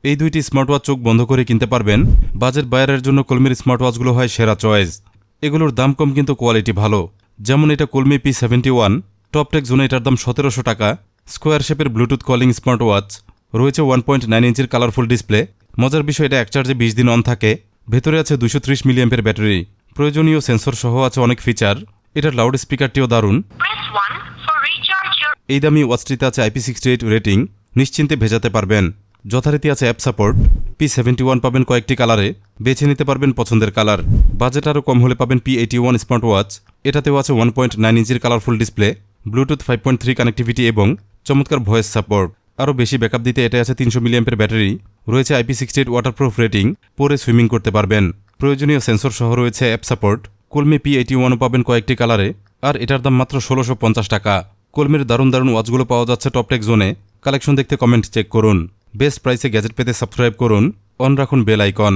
এই দুইটি স্মার্টওয়াচ চোখ বন্ধ করে কিনতে পারবেন। বাজেট বায়ারের জন্য কলমির স্মার্টওয়াচগুলো হয় সেরা চয়েস। এগুলোর দাম কম কিন্তু কোয়ালিটি ভালো। যেমন এটা কলমি P71, টপটেক জোনে এটার দাম 1700 টাকা। স্কোয়ার শেপের ব্লুটুথ কলিং স্মার্টওয়াচ, রয়েছে 1.9 ইঞ্চির কালারফুল ডিসপ্লে। মজার বিষয় এটা এক চার্জে 20 দিন অন থাকে। ভেতরে আছে 230 মিলিঅ্যাম্পের ব্যাটারি। প্রয়োজনীয় সেন্সর সহ আছে অনেক ফিচার। এটার লাউড স্পিকারটিও দারুণ। এই দামি ওয়াচটিতে আছে IP68 রেটিং, নিশ্চিন্তে ভেজাতে পারবেন। যথারীতি আছে অ্যাপ সাপোর্ট। P71 পাবেন কয়েকটি কালারে, বেছে নিতে পারবেন পছন্দের কালার। বাজেট আরও কম হলে পাবেন P81 স্মার্টওয়াচ। এটাতেও আছে 1.9 ইঞ্চির কালারফুল ডিসপ্লে, ব্লুটুথ 5.3 কানেক্টিভিটি এবং চমৎকার ভয়েস সাপোর্ট। আরও বেশি ব্যাকআপ দিতে এটা আছে 300 মিলিঅ্যাম্পের ব্যাটারি, রয়েছে IP68 ওয়াটারপ্রুফ রেটিং, পরে সুইমিং করতে পারবেন। প্রয়োজনীয় সেন্সর সহ রয়েছে অ্যাপ সাপোর্ট। কলমি P81ও পাবেন কয়েকটি কালারে, আর এটার দাম মাত্র 1650 টাকা। কলমির দারুণ দারুণ ওয়াচগুলো পাওয়া যাচ্ছে টপটেক জোনে। কালেকশন দেখতে কমেন্ট চেক করুন। বেস্ট প্রাইসে গ্যাজেট পেতে সাবস্ক্রাইব করুন, অন রাখুন বেল আইকন।